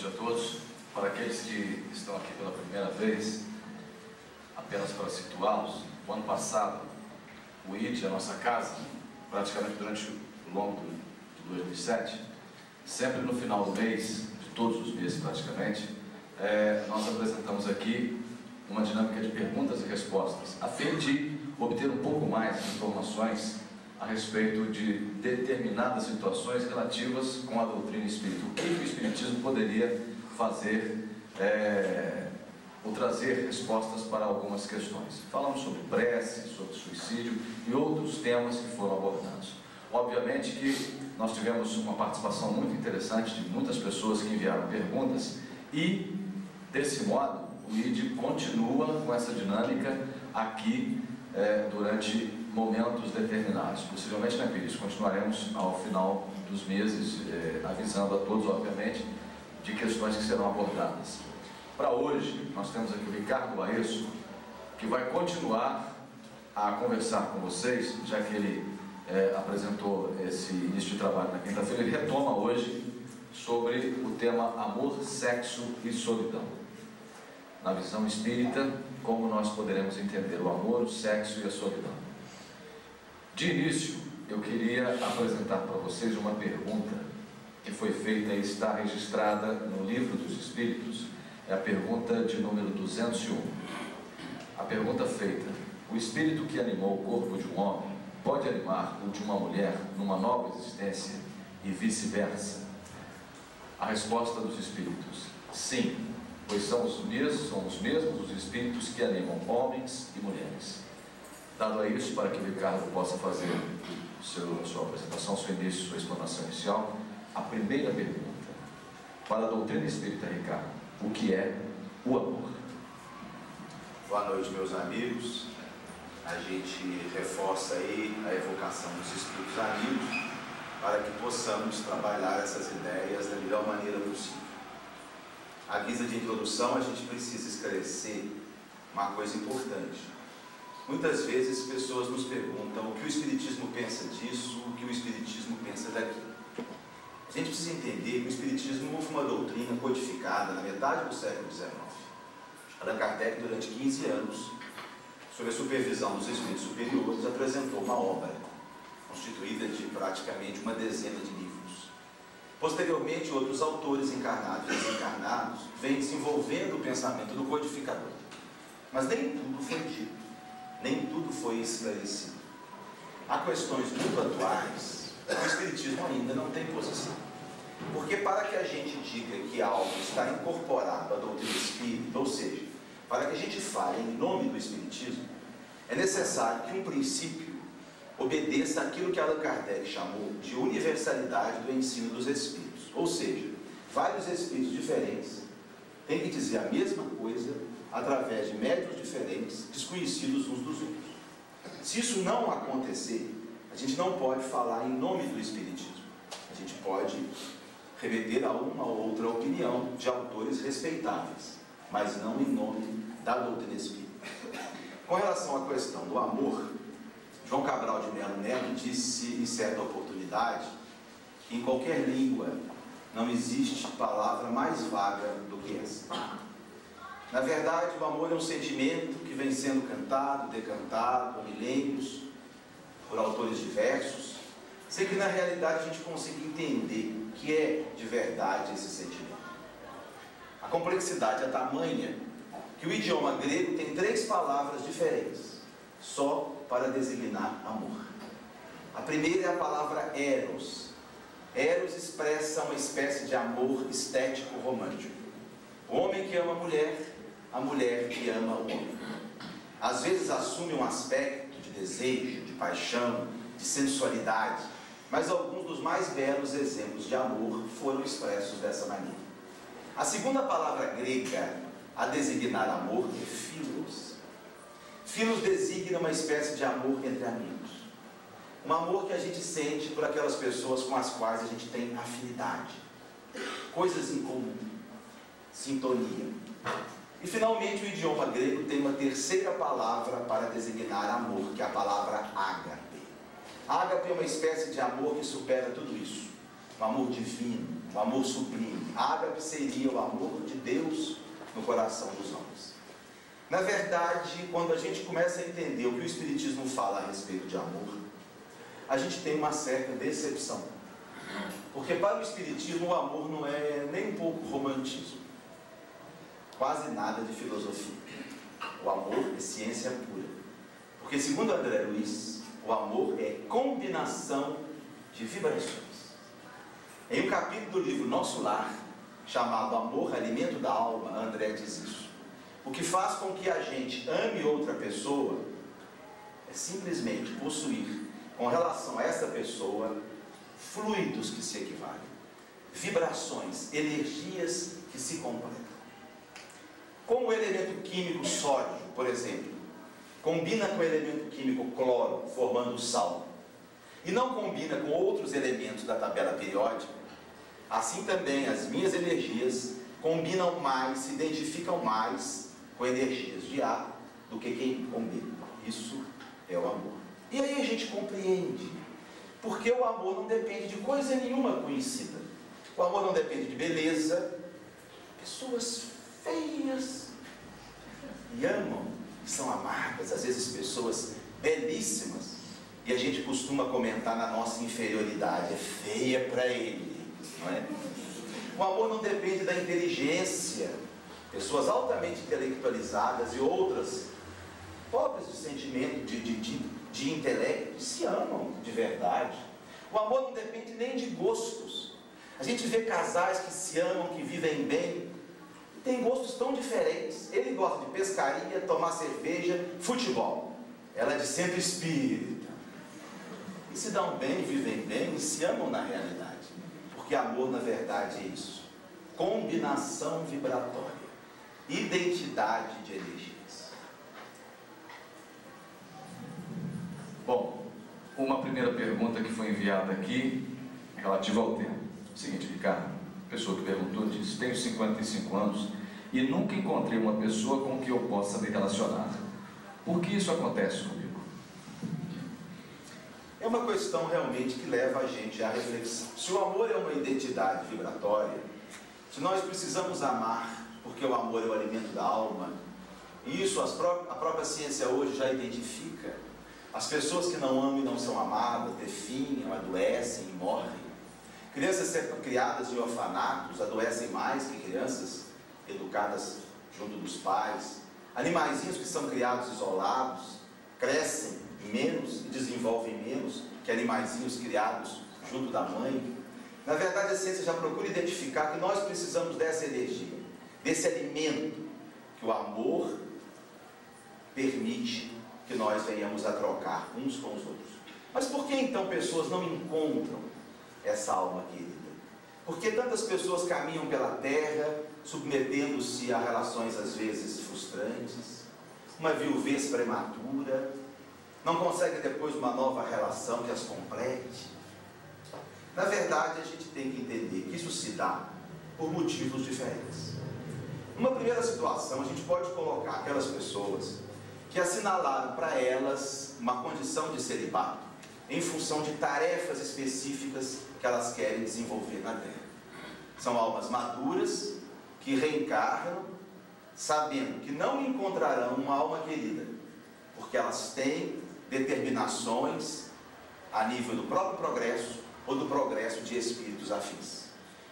noite a todos. Para aqueles que estão aqui pela primeira vez, apenas para situá-los, o ano passado, o ID, a nossa casa, praticamente durante o longo de 2007, sempre no final do mês, de todos os meses praticamente, nós apresentamos aqui uma dinâmica de perguntas e respostas, a fim de obter um pouco mais de informações a respeito de determinadas situações relativas com a doutrina espírita. O que o Espiritismo poderia fazer ou trazer respostas para algumas questões. Falamos sobre prece, sobre suicídio e outros temas que foram abordados. Obviamente que nós tivemos uma participação muito interessante de muitas pessoas que enviaram perguntas e, desse modo, o ID continua com essa dinâmica aqui durante momentos determinados. Possivelmente, né, Pires? Continuaremos ao final dos meses avisando a todos, obviamente, de questões que serão abordadas. Para hoje, nós temos aqui o Ricardo Baesso, que vai continuar a conversar com vocês, já que ele apresentou esse início de trabalho na quinta-feira. Ele retoma hoje sobre o tema amor, sexo e solidão. Na visão espírita, como nós poderemos entender o amor, o sexo e a solidão. De início, eu queria apresentar para vocês uma pergunta que foi feita e está registrada no Livro dos Espíritos. É a pergunta de número 201. A pergunta feita: o espírito que animou o corpo de um homem pode animar o de uma mulher numa nova existência e vice-versa? A resposta dos espíritos: sim, pois são os mesmos os espíritos que animam homens e mulheres. Dado a isso, para que o Ricardo possa fazer sua apresentação, seu início, sua explanação inicial, a primeira pergunta: para a doutrina espírita, Ricardo, o que é o amor? Boa noite, meus amigos. A gente reforça aí a evocação dos espíritos amigos para que possamos trabalhar essas ideias da melhor maneira possível. À guisa de introdução, a gente precisa esclarecer uma coisa importante. Muitas vezes pessoas nos perguntam o que o Espiritismo pensa disso, o que o Espiritismo pensa daquilo. A gente precisa entender que o Espiritismo foi uma doutrina codificada na metade do século XIX. Allan Kardec, durante 15 anos, sob a supervisão dos espíritos superiores, apresentou uma obra constituída de praticamente uma dezena de livros. Posteriormente, outros autores encarnados e desencarnados vêm desenvolvendo o pensamento do codificador. Mas nem tudo foi dito, nem tudo foi esclarecido. Há questões muito atuais. O Espiritismo ainda não tem posição. Porque para que a gente diga que algo está incorporado à doutrina espírita, ou seja, para que a gente fale em nome do Espiritismo, é necessário que um princípio obedeça àquilo que Allan Kardec chamou de universalidade do ensino dos Espíritos. Ou seja, vários Espíritos diferentes têm que dizer a mesma coisa através de métodos diferentes, desconhecidos uns dos outros. Se isso não acontecer, a gente não pode falar em nome do Espiritismo. A gente pode remeter a uma ou outra opinião de autores respeitáveis, mas não em nome da doutrina espírita. Com relação à questão do amor, João Cabral de Melo Neto disse em certa oportunidade que em qualquer língua não existe palavra mais vaga do que essa. Na verdade, o amor é um sentimento que vem sendo cantado, decantado há milênios, por autores diversos, sem que na realidade a gente consiga entender o que é de verdade esse sentimento. A complexidade é tamanha que o idioma grego tem 3 palavras diferentes, só para designar amor. A primeira é a palavra eros. Eros expressa uma espécie de amor estético romântico. O homem que ama a mulher que ama o homem. Às vezes assume um aspecto de desejo, de paixão, de sensualidade, mas alguns dos mais belos exemplos de amor foram expressos dessa maneira. A segunda palavra grega a designar amor é philos. Philos designa uma espécie de amor entre amigos. Um amor que a gente sente por aquelas pessoas com as quais a gente tem afinidade, coisas em comum, sintonia. E finalmente o idioma grego tem uma terceira palavra para designar amor, que é a palavra ágape. Ágape é uma espécie de amor que supera tudo isso. um amor divino, um amor sublime. Ágape seria o amor de Deus no coração dos homens. Na verdade, quando a gente começa a entender o que o Espiritismo fala a respeito de amor, a gente tem uma certa decepção. Porque para o Espiritismo o amor não é nem um pouco romantismo, quase nada de filosofia. O amor é ciência pura. Porque segundo André Luiz, o amor é combinação de vibrações. Em um capítulo do livro Nosso Lar, chamado Amor, Alimento da Alma, André diz isso. O que faz com que a gente ame outra pessoa é simplesmente possuir, com relação a essa pessoa, fluidos que se equivalem, vibrações, energias que se completam. Como o elemento químico sódio, por exemplo, combina com o elemento químico cloro, formando o sal, e não combina com outros elementos da tabela periódica, assim também as minhas energias combinam mais, se identificam mais com energias de ar do que quem combina. Isso é o amor. E aí a gente compreende, porque o amor não depende de coisa nenhuma conhecida. O amor não depende de beleza. Pessoas feias e amam, e são amadas, às vezes pessoas belíssimas, e a gente costuma comentar na nossa inferioridade: é feia para ele, não é? O amor não depende da inteligência. Pessoas altamente intelectualizadas e outras pobres de sentimento, de intelecto, se amam de verdade. O amor não depende nem de gostos. A gente vê casais que se amam, que vivem bem, e têm gostos tão diferentes. Ele gosta de pescaria, tomar cerveja, futebol. Ela é de centro espírita. E se dão bem, vivem bem e se amam na realidade. Porque amor, na verdade, é isso: combinação vibratória, identidade de energias. Bom, uma primeira pergunta que foi enviada aqui, relativa ao tema. O seguinte, Ricardo, a pessoa que perguntou diz: tenho 55 anos e nunca encontrei uma pessoa com que eu possa me relacionar. Por que isso acontece comigo? É uma questão realmente que leva a gente à reflexão. Se o amor é uma identidade vibratória, se nós precisamos amar porque o amor é o alimento da alma, e isso a própria ciência hoje já identifica. As pessoas que não amam e não são amadas definham, adoecem e morrem. Crianças criadas em orfanatos adoecem mais que crianças educadas junto dos pais. Animaizinhos que são criados isolados crescem menos e desenvolvem menos que animaizinhos criados junto da mãe. Na verdade, a ciência já procura identificar que nós precisamos dessa energia, desse alimento que o amor permite que nós venhamos a trocar uns com os outros. Mas por que então pessoas não encontram essa alma querida? Por que tantas pessoas caminham pela terra submetendo-se a relações às vezes frustrantes, uma viuvez prematura, não conseguem depois uma nova relação que as complete? Na verdade, a gente tem que entender que isso se dá por motivos diferentes. Numa primeira situação, a gente pode colocar aquelas pessoas que assinalaram para elas uma condição de celibato em função de tarefas específicas que elas querem desenvolver na Terra. São almas maduras que reencarnam sabendo que não encontrarão uma alma querida, porque elas têm determinações a nível do próprio progresso ou do progresso de espíritos afins.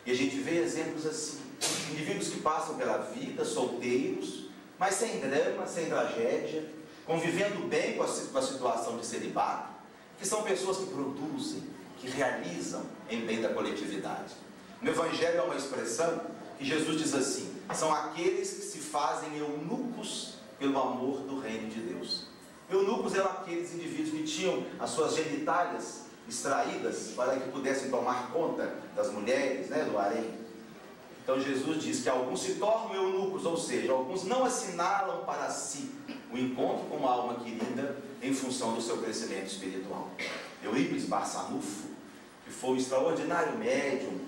E a gente vê exemplos assim, indivíduos que passam pela vida solteiros, mas sem drama, sem tragédia, convivendo bem com a situação de celibato, que são pessoas que produzem, que realizam em bem da coletividade. No Evangelho há uma expressão que Jesus diz assim: são aqueles que se fazem eunucos pelo amor do reino de Deus. Eunucos eram aqueles indivíduos que tinham as suas genitálias extraídas para que pudessem tomar conta das mulheres, do harém. Então Jesus diz que alguns se tornam eunucos, ou seja, alguns não assinalam para si o encontro com uma alma querida em função do seu crescimento espiritual. Eurípides Barçanufo, que foi um extraordinário médium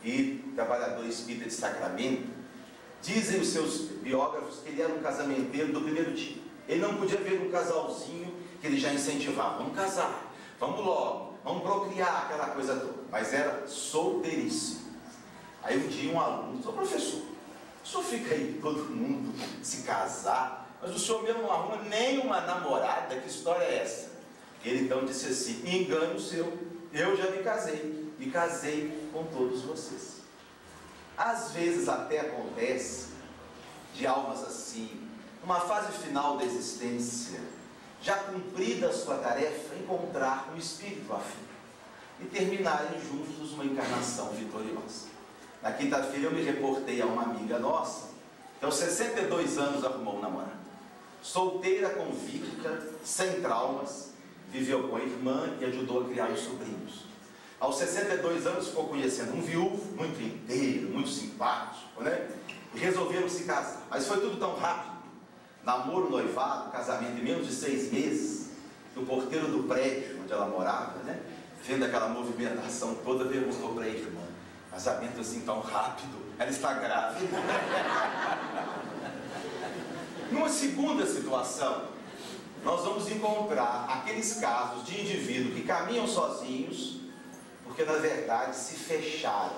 e trabalhador espírita de Sacramento, dizem os seus biógrafos que ele era um casamenteiro do primeiro dia. Ele não podia ver um casalzinho que ele já incentivava: vamos casar, vamos logo, vamos procriar, aquela coisa toda. mas era solteiríssimo. Aí um dia um aluno disse: professor, o senhor fica aí todo mundo se casar, mas o senhor mesmo não arruma nem uma namorada, que história é essa? Ele então disse assim: engano seu, eu já me casei com todos vocês. Às vezes até acontece de almas assim, numa fase final da existência, já cumprida a sua tarefa, encontrar um espírito afim e terminarem juntos uma encarnação vitoriosa. Na quinta-feira eu me reportei a uma amiga nossa, que aos 62 anos arrumou um namorado. Solteira, convicta, sem traumas, viveu com a irmã e ajudou a criar os sobrinhos. Aos 62 anos ficou conhecendo um viúvo, muito inteiro, muito simpático, né? E resolveram se casar. Mas foi tudo tão rápido. Namoro, noivado, casamento em menos de 6 meses. Que o porteiro do prédio onde ela morava, né, vendo aquela movimentação toda, perguntou para a irmã: casamento assim tão rápido, ela está grávida? Numa segunda situação, nós vamos encontrar aqueles casos de indivíduos que caminham sozinhos, porque na verdade se fecharam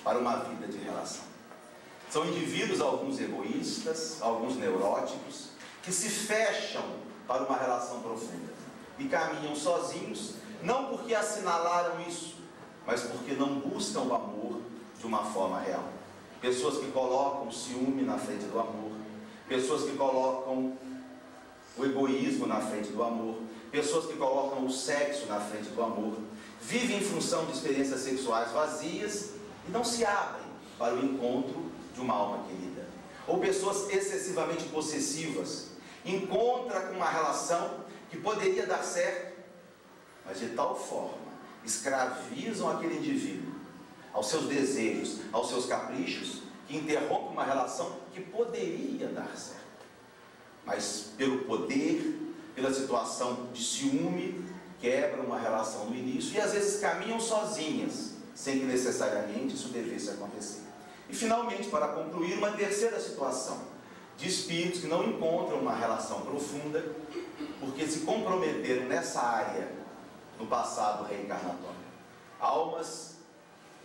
para uma vida de relação. São indivíduos, alguns egoístas, alguns neuróticos, que se fecham para uma relação profunda e caminham sozinhos, não porque assinalaram isso, mas porque não buscam o amor de uma forma real. Pessoas que colocam o ciúme na frente do amor, pessoas que colocam o egoísmo na frente do amor, pessoas que colocam o sexo na frente do amor, vivem em função de experiências sexuais vazias e não se abrem para o encontro de uma alma querida. Ou pessoas excessivamente possessivas, encontram com uma relação que poderia dar certo, mas de tal forma escravizam aquele indivíduo aos seus desejos, aos seus caprichos, que interrompem uma relação que poderia dar certo. Mas pelo poder, pela situação de ciúme, quebram uma relação no início e às vezes caminham sozinhas, sem que necessariamente isso devesse acontecer. E finalmente, para concluir, uma terceira situação de espíritos que não encontram uma relação profunda, porque se comprometeram nessa área no passado reencarnatório. Almas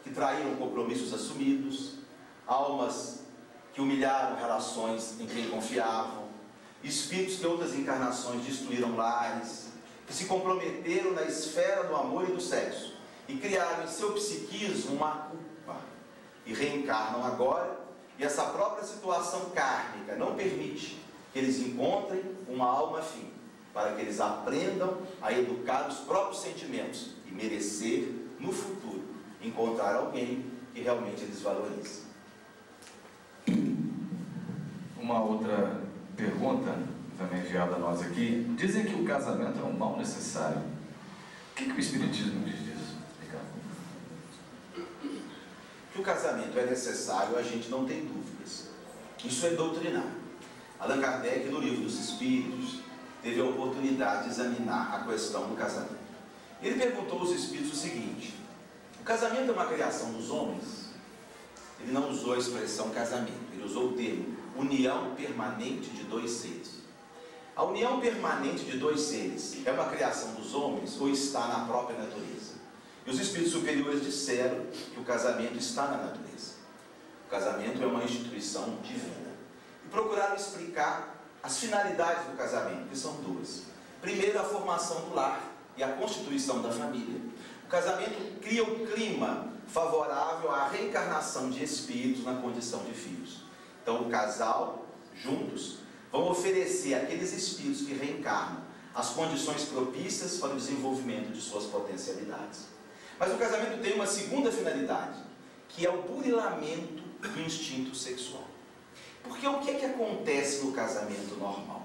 que traíram compromissos assumidos, almas que humilharam relações em quem confiavam, espíritos que outras encarnações destruíram lares, que se comprometeram na esfera do amor e do sexo e criaram em seu psiquismo uma culpa e reencarnam agora, e essa própria situação kármica não permite que eles encontrem uma alma afim, para que eles aprendam a educar os próprios sentimentos e merecer no futuro encontrar alguém que realmente eles valorizem. Uma outra pergunta, também enviada a nós aqui: dizem que o casamento é um mal necessário. O que o Espiritismo diz disso? Que o casamento é necessário, a gente não tem dúvidas. Isso é doutrinário. Allan Kardec, no Livro dos Espíritos, teve a oportunidade de examinar a questão do casamento. Ele perguntou aos espíritos o seguinte: o casamento é uma criação dos homens? Ele não usou a expressão casamento, ele usou o termo união permanente de dois seres. A união permanente de dois seres é uma criação dos homens ou está na própria natureza? E os espíritos superiores disseram que o casamento está na natureza. O casamento é uma instituição divina. E procuraram explicar as finalidades do casamento, que são duas. Primeiro, a formação do lar e a constituição da família. O casamento cria um clima favorável à reencarnação de espíritos na condição de filhos. Então, o casal, juntos, vão oferecer àqueles espíritos que reencarnam as condições propícias para o desenvolvimento de suas potencialidades. Mas o casamento tem uma segunda finalidade, que é o burilamento do instinto sexual. Porque o que é que acontece no casamento normal?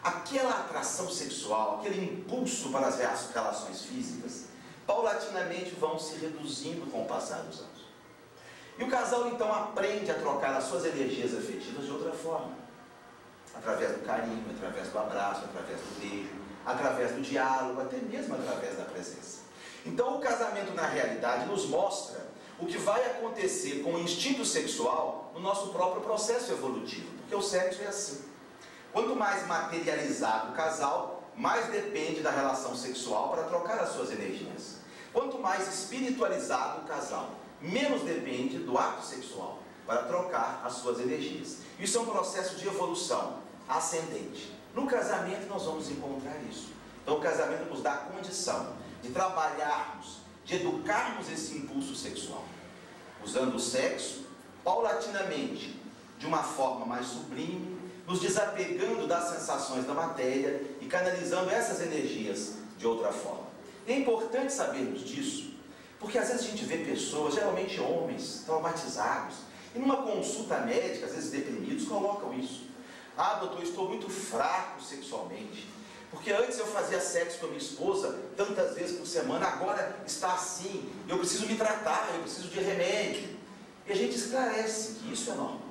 Aquela atração sexual, aquele impulso para as relações físicas, paulatinamente vão se reduzindo com o passar dos anos. E o casal então aprende a trocar as suas energias afetivas de outra forma. Através do carinho, através do abraço, através do beijo, através do diálogo, até mesmo através da presença. Então o casamento na realidade nos mostra o que vai acontecer com o instinto sexual no nosso próprio processo evolutivo, porque o sexo é assim. Quanto mais materializado o casal, mais depende da relação sexual para trocar as suas energias. Quanto mais espiritualizado o casal, menos depende do ato sexual para trocar as suas energias. Isso é um processo de evolução ascendente. No casamento nós vamos encontrar isso. Então o casamento nos dá a condição de trabalharmos, de educarmos esse impulso sexual, usando o sexo paulatinamente, de uma forma mais sublime, nos desapegando das sensações da matéria e canalizando essas energias de outra forma. É importante sabermos disso, porque às vezes a gente vê pessoas, geralmente homens, traumatizados, e numa consulta médica, às vezes deprimidos, colocam isso. Ah, doutor, estou muito fraco sexualmente, porque antes eu fazia sexo com a minha esposa tantas vezes por semana, agora está assim, eu preciso me tratar, eu preciso de remédio. E a gente esclarece que isso é normal.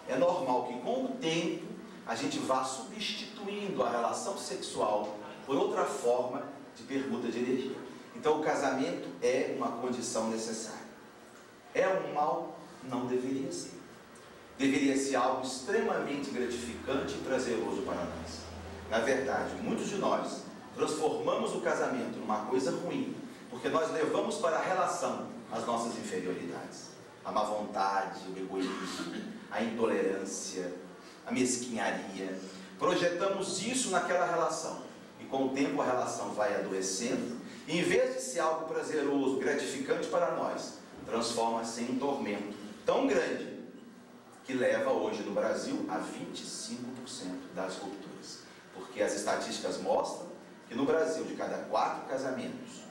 É normal que com o tempo a gente vá substituindo a relação sexual por outra forma de permuta de energia. Então o casamento é uma condição necessária. É um mal? Não deveria ser. Deveria ser algo extremamente gratificante e prazeroso para nós. Na verdade, muitos de nós transformamos o casamento numa coisa ruim, porque nós levamos para a relação as nossas inferioridades. A má vontade, o egoísmo, a intolerância, a mesquinharia. Projetamos isso naquela relação. E com o tempo a relação vai adoecendo. E em vez de ser algo prazeroso, gratificante para nós, transforma-se em um tormento tão grande que leva hoje no Brasil a 25% das rupturas. Porque as estatísticas mostram que no Brasil, de cada 4 casamentos,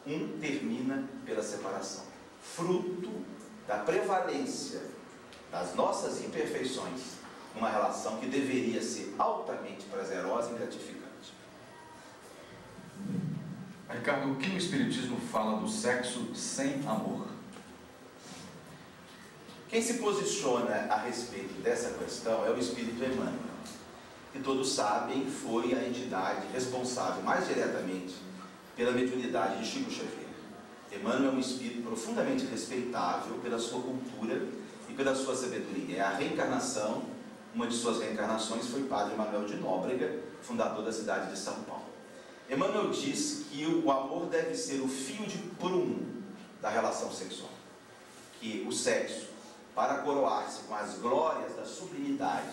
1 termina pela separação. Fruto da prevalência das nossas imperfeições numa relação que deveria ser altamente prazerosa e gratificante. Ricardo, o que o Espiritismo fala do sexo sem amor? Quem se posiciona a respeito dessa questão é o Espírito Emmanuel, que todos sabem foi a entidade responsável mais diretamente pela mediunidade de Chico Xavier. Emmanuel é um espírito profundamente respeitável pela sua cultura e pela sua sabedoria. É a reencarnação, uma de suas reencarnações foi Padre Manuel de Nóbrega, fundador da cidade de São Paulo. Emmanuel diz que o amor deve ser o fio de prumo da relação sexual, que o sexo, para coroar-se com as glórias da sublimidade,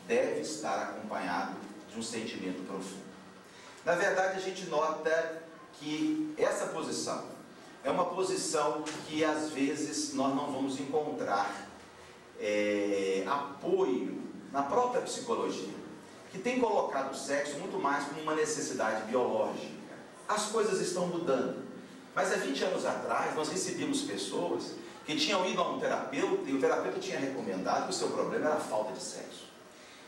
deve estar acompanhado de um sentimento profundo. Na verdade, a gente nota que essa posição é uma posição que às vezes nós não vamos encontrar apoio na própria psicologia, que tem colocado o sexo muito mais como uma necessidade biológica. As coisas estão mudando, mas há 20 anos atrás nós recebíamos pessoas que tinham ido a um terapeuta e o terapeuta tinha recomendado que o seu problema era a falta de sexo.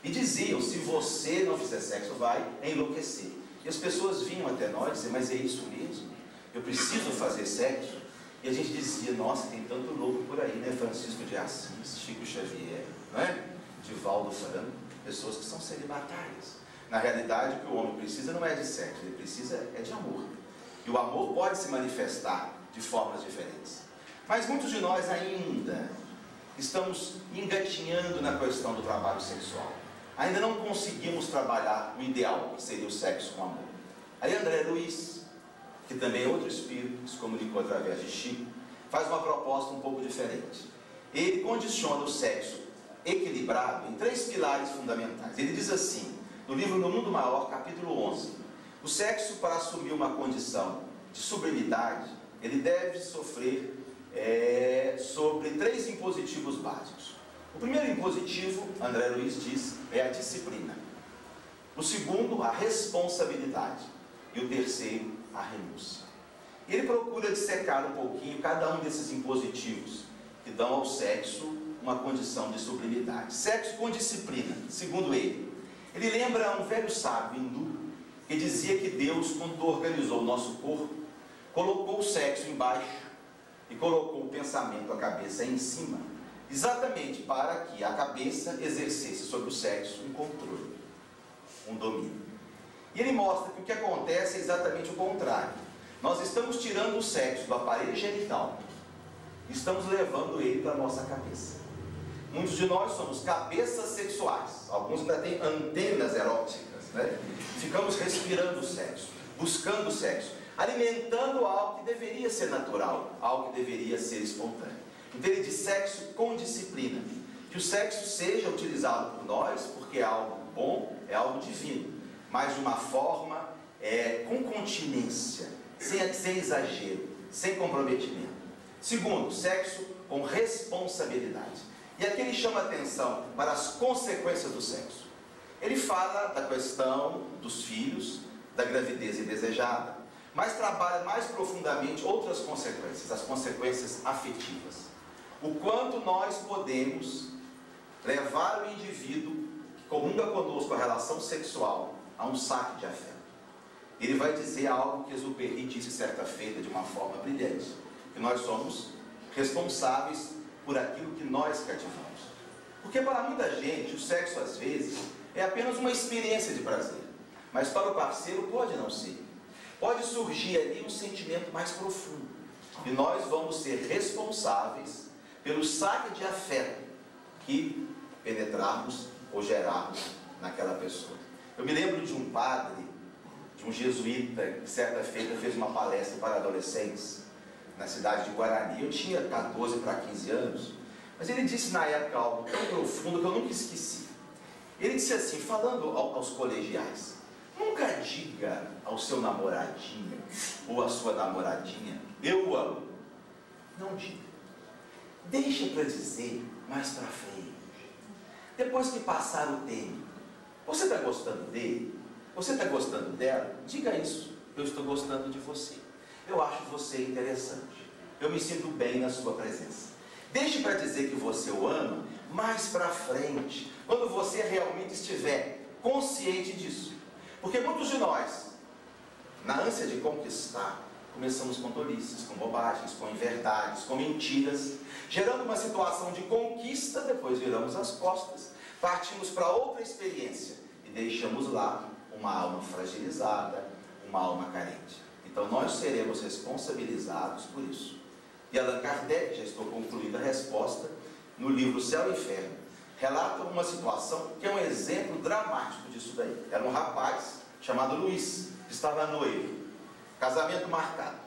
E diziam, se você não fizer sexo, vai enlouquecer. E as pessoas vinham até nós e diziam, mas é isso mesmo? Eu preciso fazer sexo? E a gente dizia, nossa, tem tanto louco por aí, né? Francisco de Assis, Chico Xavier, não é? Divaldo Franco, pessoas que são celibatárias. Na realidade, o que o homem precisa não é de sexo, ele precisa é de amor. E o amor pode se manifestar de formas diferentes. Mas muitos de nós ainda estamos engatinhando na questão do trabalho sexual. Ainda não conseguimos trabalhar o ideal, que seria o sexo com amor. Aí André Luiz, que também é outro espírito, que se comunicou através de Chico, faz uma proposta um pouco diferente. Ele condiciona o sexo equilibrado em 3 pilares fundamentais. Ele diz assim, no livro No Mundo Maior, capítulo 11, o sexo, para assumir uma condição de sublimidade, ele deve sofrer sobre 3 impositivos básicos. O primeiro impositivo, André Luiz diz, é a disciplina. O segundo, a responsabilidade. E o terceiro, a renúncia. E ele procura dissecar um pouquinho cada um desses impositivos que dão ao sexo uma condição de sublimidade. Sexo com disciplina, segundo ele. Ele lembra um velho sábio hindu que dizia que Deus, quando organizou o nosso corpo, colocou o sexo embaixo e colocou o pensamento, a cabeça, em cima, exatamente para que a cabeça exercesse sobre o sexo um controle, um domínio. E ele mostra que o que acontece é exatamente o contrário. Nós estamos tirando o sexo do aparelho genital, estamos levando ele para a nossa cabeça. Muitos de nós somos cabeças sexuais, alguns ainda têm antenas eróticas, né? Ficamos respirando o sexo, buscando o sexo. alimentando algo que deveria ser natural, algo que deveria ser espontâneo. Então ele diz sexo com disciplina, que o sexo seja utilizado por nós, porque é algo bom, é algo divino, mas de uma forma com continência, sem exagero, sem comprometimento. Segundo, sexo com responsabilidade. E aqui ele chama atenção para as consequências do sexo. Ele fala da questão dos filhos, da gravidez indesejada, mas trabalha mais profundamente outras consequências, as consequências afetivas. O quanto nós podemos levar o indivíduo que comunga conosco a relação sexual a um saque de afeto. Ele vai dizer algo que Exupéry disse certa feita de uma forma brilhante, que nós somos responsáveis por aquilo que nós cativamos. Porque para muita gente o sexo às vezes é apenas uma experiência de prazer, mas para o parceiro pode não ser. Pode surgir ali um sentimento mais profundo, e nós vamos ser responsáveis pelo saque de afeto que penetrarmos ou gerarmos naquela pessoa. Eu me lembro de um padre, de um jesuíta, que certa feita fez uma palestra para adolescentes na cidade de Guarani. Eu tinha 14 para 15 anos, mas ele disse na época algo tão profundo que eu nunca esqueci. Ele disse assim, falando aos colegiais: nunca diga ao seu namoradinho ou à sua namoradinha, eu o amo. Não diga. Deixa para dizer mais para frente. Depois que passar o tempo, você está gostando dele? Você está gostando dela? Diga isso. Eu estou gostando de você. Eu acho você interessante. Eu me sinto bem na sua presença. Deixe para dizer que você o ama mais para frente, quando você realmente estiver consciente disso. Porque muitos de nós, na ânsia de conquistar, começamos com tolices, com bobagens, com inverdades, com mentiras, gerando uma situação de conquista, depois viramos as costas, partimos para outra experiência e deixamos lá uma alma fragilizada, uma alma carente. Então nós seremos responsabilizados por isso. E Allan Kardec, já estou concluindo a resposta, no livro Céu e Inferno, relata uma situação que é um exemplo dramático disso daí. Era um rapaz chamado Luiz, que estava noivo, casamento marcado.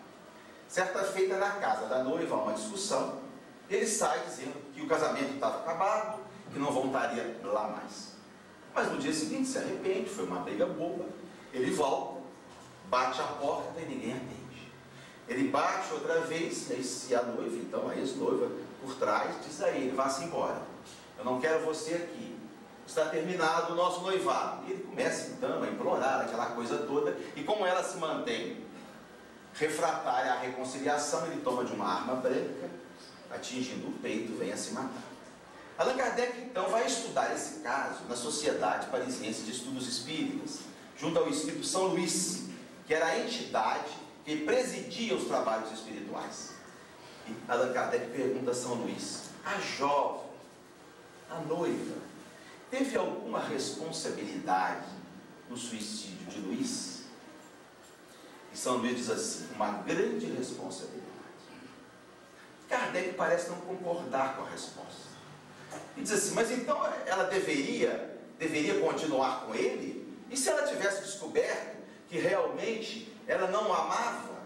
Certa feita na casa da noiva, há uma discussão, ele sai dizendo que o casamento estava acabado, que não voltaria lá mais. Mas no dia seguinte se arrepende, foi uma briga boba, ele volta, bate a porta e ninguém atende. Ele bate outra vez, e aí se a noiva, então a ex-noiva, por trás, diz a ele: vá-se embora, eu não quero você aqui, está terminado o nosso noivado. E ele começa então a implorar aquela coisa toda, e como ela se mantém refratária à reconciliação, ele toma de uma arma branca, atingindo o peito, vem a se matar. Allan Kardec então vai estudar esse caso na Sociedade Parisiense de Estudos Espíritas, junto ao Espírito São Luís, que era a entidade que presidia os trabalhos espirituais. E Allan Kardec pergunta a São Luís: a jovem, a noiva, teve alguma responsabilidade no suicídio de Luís? E São Luís diz assim: uma grande responsabilidade. Kardec parece não concordar com a resposta. E diz assim: mas então ela deveria continuar com ele? E se ela tivesse descoberto que realmente ela não o amava?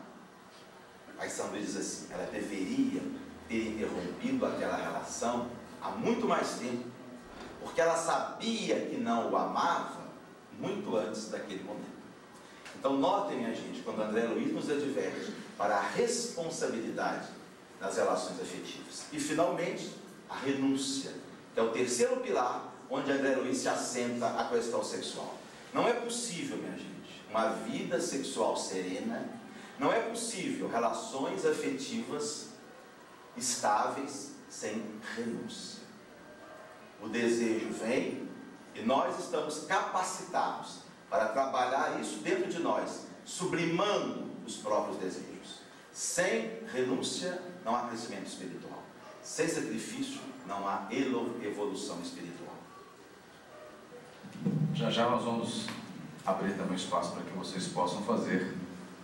Aí São Luís diz assim: ela deveria ter interrompido aquela relação há muito mais tempo, porque ela sabia que não o amava muito antes daquele momento. Então notem, minha gente, quando André Luiz nos adverte para a responsabilidade nas relações afetivas. E finalmente, a renúncia, que é o terceiro pilar onde André Luiz se assenta a questão sexual. Não é possível, minha gente, uma vida sexual serena, não é possível relações afetivas estáveis sem renúncia. O desejo vem e nós estamos capacitados para trabalhar isso dentro de nós, sublimando os próprios desejos. Sem renúncia não há crescimento espiritual. Sem sacrifício não há evolução espiritual. Já já nós vamos abrir também espaço para que vocês possam fazer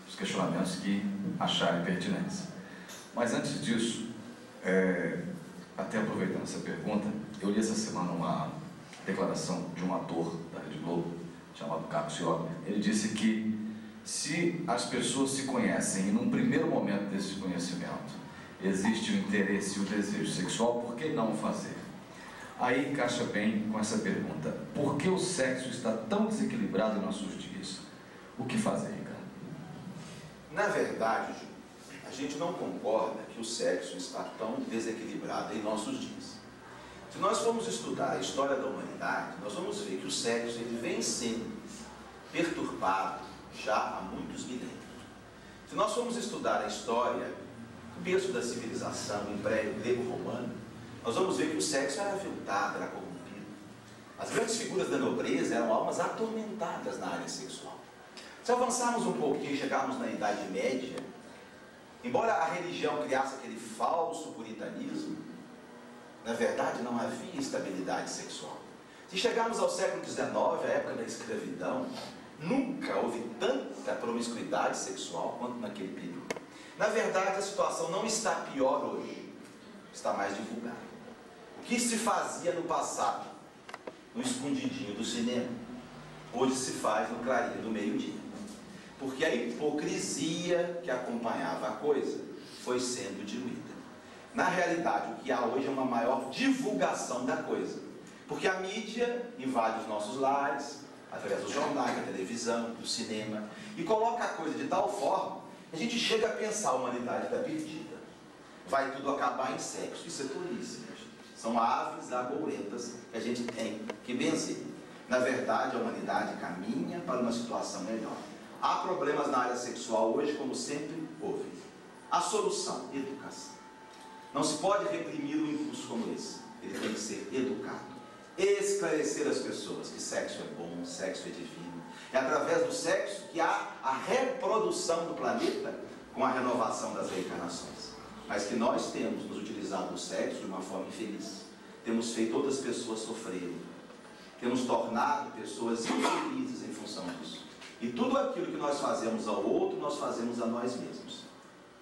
os questionamentos que acharem pertinentes. Mas antes disso, até aproveitando essa pergunta, eu li essa semana uma declaração de um ator da Rede Globo, chamado Carlos Fiore. Ele disse que Se as pessoas se conhecem e num primeiro momento desse conhecimento existe o interesse e o desejo sexual, por que não fazer? Aí encaixa bem com essa pergunta: por que o sexo está tão desequilibrado em nossos dias? O que fazer, Ricardo? Na verdade, Ju, a gente não concorda que o sexo está tão desequilibrado em nossos dias. Se nós formos estudar a história da humanidade, nós vamos ver que o sexo ele vem sendo perturbado já há muitos milênios. Se nós formos estudar a história do berço da civilização, o Império Grego-Romano, nós vamos ver que o sexo era aviltado, era corrompido. As grandes figuras da nobreza eram almas atormentadas na área sexual. Se avançarmos um pouquinho e chegarmos na Idade Média, embora a religião criasse aquele falso puritanismo, na verdade não havia estabilidade sexual. Se chegarmos ao século XIX, a época da escravidão, nunca houve tanta promiscuidade sexual quanto naquele período. Na verdade, a situação não está pior hoje, está mais divulgada. O que se fazia no passado, no escondidinho do cinema, hoje se faz no clarinho do meio-dia. Porque a hipocrisia que acompanhava a coisa foi sendo diluída. Na realidade, o que há hoje é uma maior divulgação da coisa. Porque a mídia invade os nossos lares, através dos jornais, da televisão, do cinema, e coloca a coisa de tal forma que a gente chega a pensar: a humanidade está perdida. Vai tudo acabar em sexo. Isso é tolice, né? São aves agourentas que a gente tem que vencer. Na verdade, a humanidade caminha para uma situação melhor. Há problemas na área sexual hoje, como sempre houve. A solução: educação. Não se pode reprimir um impulso como esse. Ele tem que ser educado. Esclarecer as pessoas que sexo é bom, sexo é divino. É através do sexo que há a reprodução do planeta com a renovação das reencarnações. Mas que nós temos nos utilizado do sexo de uma forma infeliz. Temos feito outras pessoas sofrerem. Temos tornado pessoas infelizes em função disso. E tudo aquilo que nós fazemos ao outro, nós fazemos a nós mesmos.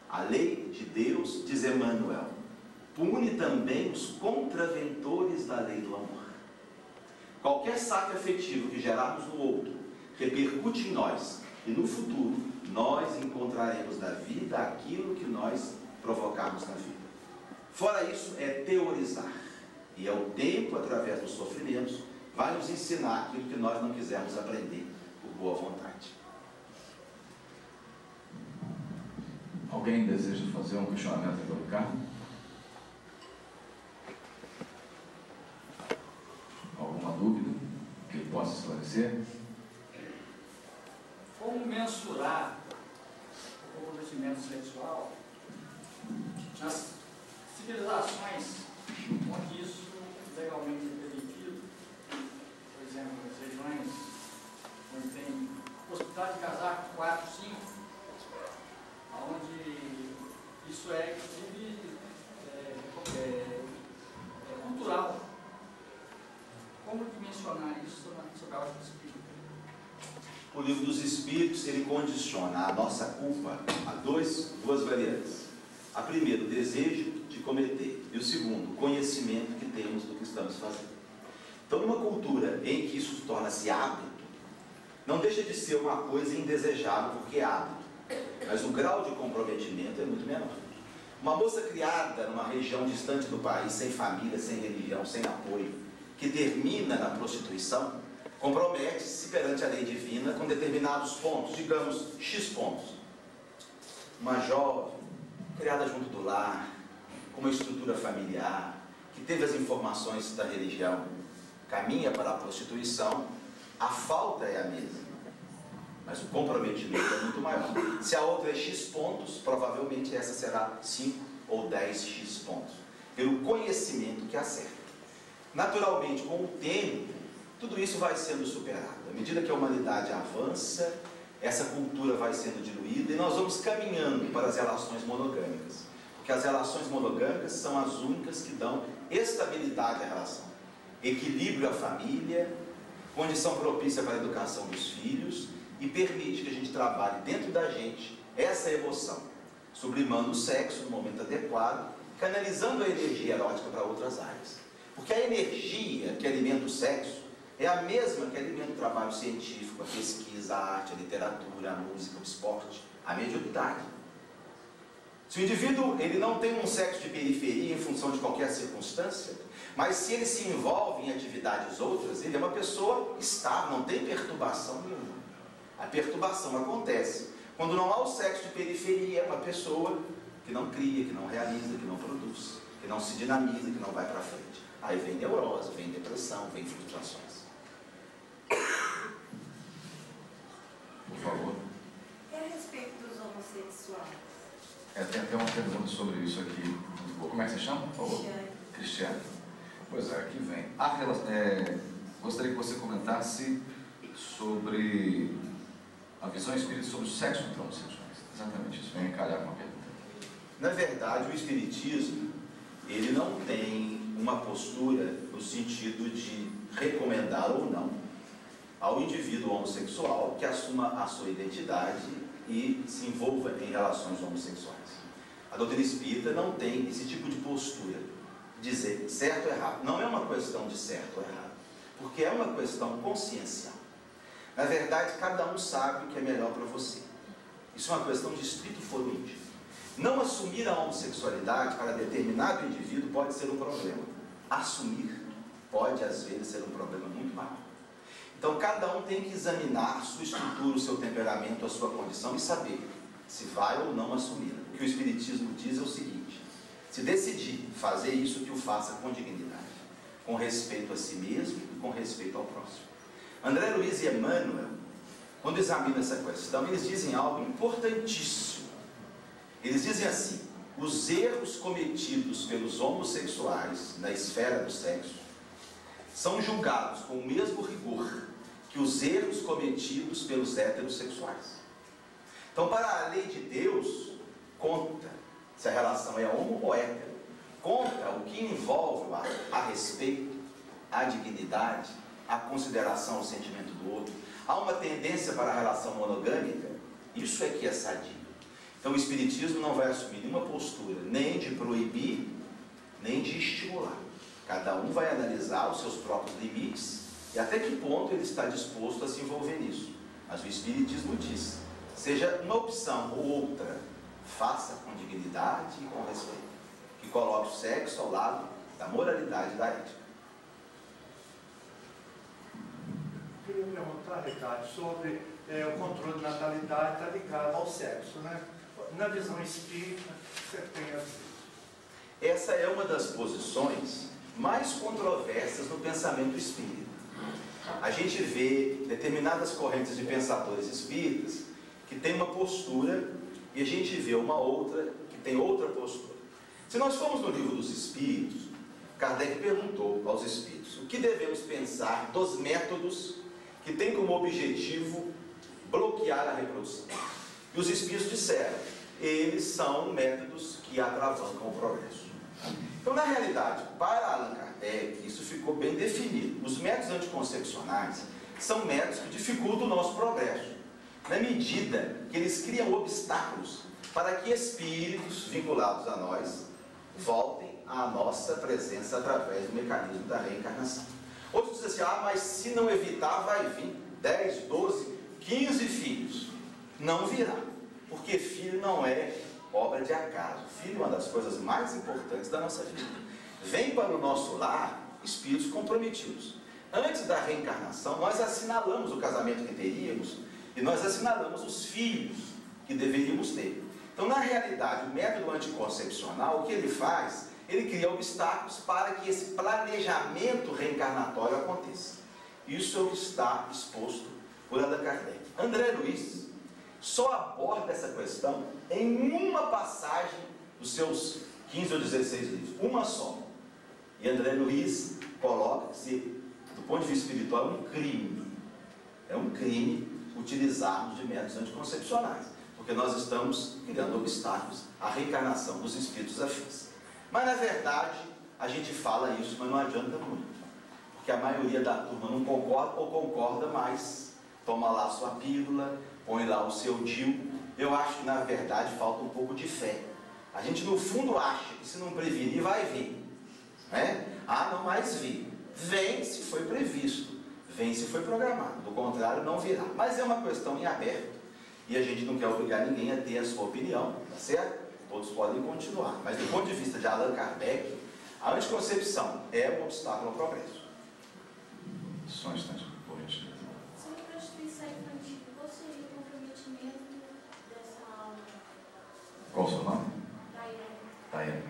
A lei de Deus, diz Emmanuel, pune também os contraventores da lei do amor. Qualquer saco afetivo que gerarmos no outro repercute em nós, e no futuro nós encontraremos na vida aquilo que nós provocarmos na vida. Fora isso, é teorizar. E é o tempo, através dos sofrimentos, vai nos ensinar aquilo que nós não quisermos aprender por boa vontade. Alguém deseja fazer um questionamento para o Ricardo? Alguma dúvida que ele possa esclarecer? Como mensurar o comprometimento sexual nas civilizações onde isso legalmente é permitido? Por exemplo, nas regiões onde tem possibilidade de casar com 4, 5, onde isso é, inclusive, cultural. Como dimensionar isso sobre a ordem do Espírito? O livro dos Espíritos, ele condiciona a nossa culpa a duas variantes. A primeira, o desejo de cometer. E o segundo, o conhecimento que temos do que estamos fazendo. Então, numa cultura em que isso torna-se hábito, não deixa de ser uma coisa indesejável porque é hábito. Mas o grau de comprometimento é muito menor. Uma moça criada numa região distante do país, sem família, sem religião, sem apoio, que termina na prostituição, compromete-se perante a lei divina com determinados pontos, digamos, X pontos. Uma jovem, criada junto do lar, com uma estrutura familiar, que teve as informações da religião, caminha para a prostituição, a falta é a mesma, mas o comprometimento é muito maior. Se a outra é X pontos, provavelmente essa será 5 ou 10 X pontos, pelo conhecimento que acerta. Naturalmente, com o tempo, tudo isso vai sendo superado. À medida que a humanidade avança, essa cultura vai sendo diluída e nós vamos caminhando para as relações monogâmicas. Porque as relações monogâmicas são as únicas que dão estabilidade à relação, equilíbrio à família, condição propícia para a educação dos filhos e permite que a gente trabalhe dentro da gente essa emoção, sublimando o sexo no momento adequado, canalizando a energia erótica para outras áreas. Porque a energia que alimenta o sexo é a mesma que alimenta o trabalho científico, a pesquisa, a arte, a literatura, a música, o esporte, a mediunidade. Se o indivíduo ele não tem um sexo de periferia em função de qualquer circunstância, mas se ele se envolve em atividades outras, ele é uma pessoa estável, não tem perturbação nenhuma. A perturbação acontece quando não há o sexo de periferia, é uma pessoa que não cria, que não realiza, que não produz, que não se dinamiza, que não vai para frente. Aí vem neurose, vem depressão, vem frustrações. Por favor. E a respeito dos homossexuais? Tem até uma pergunta sobre isso aqui. Como é que você chama, por favor? Cristiane. Pois é, aqui vem. Gostaria que você comentasse sobre a visão espírita sobre o sexo entre homossexuais. Exatamente isso. Vem encalhar com uma pergunta. Na verdade, o espiritismo, ele não tem uma postura no sentido de recomendar ou não ao indivíduo homossexual que assuma a sua identidade e se envolva em relações homossexuais. A doutrina espírita não tem esse tipo de postura, dizer certo ou errado. Não é uma questão de certo ou errado, porque é uma questão consciencial. Na verdade, cada um sabe o que é melhor para você. Isso é uma questão de estrito foro íntimo. Não assumir a homossexualidade para determinado indivíduo pode ser um problema. Assumir pode, às vezes, ser um problema muito maior. Então, cada um tem que examinar a sua estrutura, o seu temperamento, a sua condição e saber se vai ou não assumir. O que o Espiritismo diz é o seguinte: se decidir fazer isso, que o faça com dignidade, com respeito a si mesmo e com respeito ao próximo. André Luiz e Emmanuel, quando examinam essa questão, eles dizem algo importantíssimo. Eles dizem assim: os erros cometidos pelos homossexuais na esfera do sexo são julgados com o mesmo rigor que os erros cometidos pelos heterossexuais. Então, para a lei de Deus, conta se a relação é homo ou hétero, conta o que envolve a respeito, a dignidade, a consideração ao sentimento do outro. Há uma tendência para a relação monogâmica, isso é que é sadio. Então, o Espiritismo não vai assumir nenhuma postura, nem de proibir, nem de estimular. Cada um vai analisar os seus próprios limites e até que ponto ele está disposto a se envolver nisso. Mas o Espiritismo diz: seja uma opção ou outra, faça com dignidade e com respeito, que coloque o sexo ao lado da moralidade e da ética. Eu queria perguntar, Ricardo, sobre o controle de natalidade está ligado ao sexo, né? Na visão espírita, você tem assim. Essa é uma das posições mais controversas no pensamento espírita. A gente vê determinadas correntes de pensadores espíritas que têm uma postura e a gente vê uma outra que tem outra postura. Se nós formos no livro dos Espíritos, Kardec perguntou aos espíritos o que devemos pensar dos métodos que têm como objetivo bloquear a reprodução. E os espíritos disseram: eles são métodos que atravancam o progresso. Então, na realidade, para Allan Kardec, isso ficou bem definido. Os métodos anticoncepcionais são métodos que dificultam o nosso progresso, na medida que eles criam obstáculos para que espíritos vinculados a nós voltem à nossa presença através do mecanismo da reencarnação. Outros dizem assim: mas se não evitar, vai vir 10, 12, 15 filhos. Não virá, porque filho não é obra de acaso. Filho é uma das coisas mais importantes da nossa vida. Vem para o nosso lar espíritos comprometidos. Antes da reencarnação, nós assinalamos o casamento que teríamos e nós assinalamos os filhos que deveríamos ter. Então, na realidade, o método anticoncepcional, o que ele faz? Ele cria obstáculos para que esse planejamento reencarnatório aconteça. Isso é o que está exposto por Allan Kardec. André Luiz só aborda essa questão em uma passagem dos seus 15 ou 16 livros, uma só. E André Luiz coloca que, do ponto de vista espiritual, é um crime utilizarmos de métodos anticoncepcionais, porque nós estamos criando obstáculos à reencarnação dos espíritos afins. Mas, na verdade, a gente fala isso, mas não adianta muito, porque a maioria da turma não concorda ou concorda mais, toma lá a sua pílula, põe lá o seu DIU. Eu acho que, na verdade, falta um pouco de fé. A gente, no fundo, acha que se não prevenir, vai vir, né? Não mais vir. Vem se foi previsto. vem se foi programado, do contrário não virá. Mas é uma questão em aberto e a gente não quer obrigar ninguém a ter a sua opinião, tá certo? Todos podem continuar, mas do ponto de vista de Allan Kardec, a anticoncepção é um obstáculo ao progresso. Só um instante, por gentileza. Sobre prostituição infantil, qual seria o comprometimento dessa aula? Qual o seu nome? Tayane.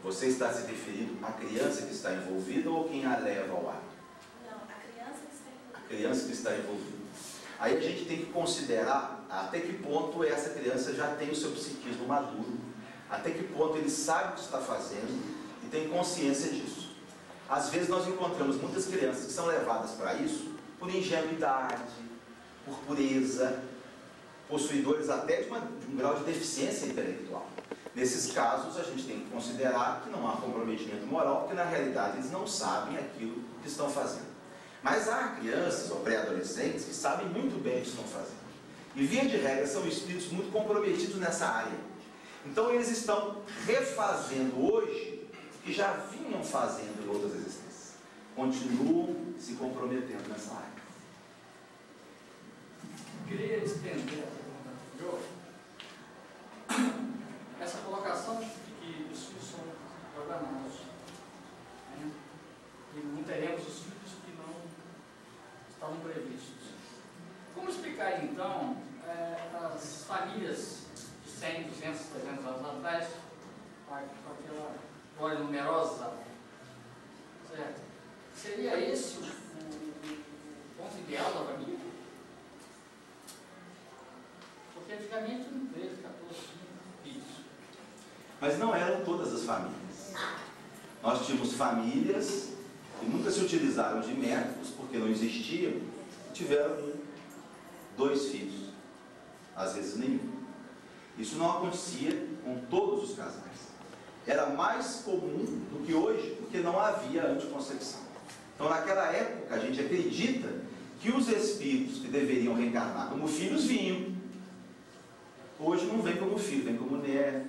Você está se referindo à criança que está envolvida ou quem a leva ao ato? Não, a criança que está envolvida. A criança que está envolvida. Aí a gente tem que considerar até que ponto essa criança já tem o seu psiquismo maduro, até que ponto ele sabe o que está fazendo e tem consciência disso. Às vezes nós encontramos muitas crianças que são levadas para isso por ingenuidade, por pureza, possuidores até de um grau de deficiência intelectual. Nesses casos, a gente tem que considerar que não há comprometimento moral, porque na realidade eles não sabem aquilo que estão fazendo. Mas há crianças ou pré-adolescentes que sabem muito bem o que estão fazendo. E, via de regra, são espíritos muito comprometidos nessa área. Então, eles estão refazendo hoje o que já vinham fazendo em outras existências. Continuam se comprometendo nessa área. Queria estender a pergunta anterior. Essa colocação de que os filhos são programados, né? E não teremos os filhos que não estavam previstos. Como explicar então as famílias de 100, 200, 300 anos atrás, com aquela glória numerosa, certo? Seria esse o ponto ideal da família? Porque antigamente não 13, 14 filhos. Mas não eram todas as famílias. Nós tínhamos famílias que nunca se utilizaram de métodos, porque não existiam, tiveram 2 filhos, às vezes nenhum. Isso não acontecia com todos os casais. Era mais comum do que hoje, porque não havia anticoncepção. Então, naquela época, a gente acredita que os espíritos que deveriam reencarnar como filhos vinham. Hoje não vem como filho, vem como neto,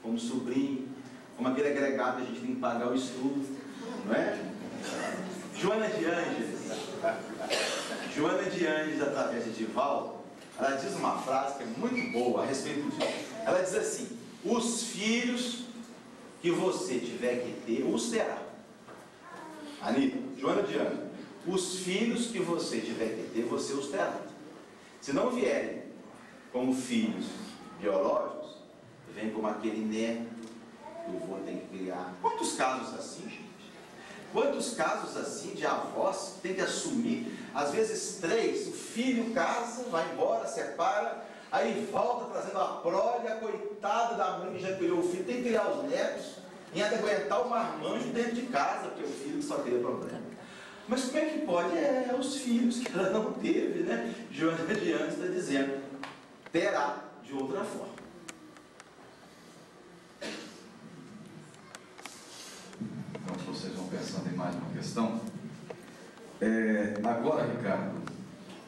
como sobrinho, como aquele agregado que a gente tem que pagar o estudo, não é? Joana de Anjos, através de Divaldo, ela diz uma frase que é muito boa a respeito disso. Ela diz assim: os filhos que você tiver que ter, os terá. Anitta, Joana de Anjos, os filhos que você tiver que ter, você os terá. Se não vierem como filhos biológicos, vem como aquele neto que o avô tem que criar. Quantos casos assim, gente? Quantos casos assim de avós que tem que assumir, às vezes 3, o filho casa, vai embora, separa, aí volta trazendo a prole, a coitada da mãe que já criou o filho, tem que criar os netos, e ainda aguentar o marmanjo dentro de casa, porque o filho só cria problema. Mas como é que pode? Os filhos que ela não teve, né? Joana de Anjos está dizendo, terá de outra forma. Então, vocês vão pensando em mais uma questão. Agora, Ricardo,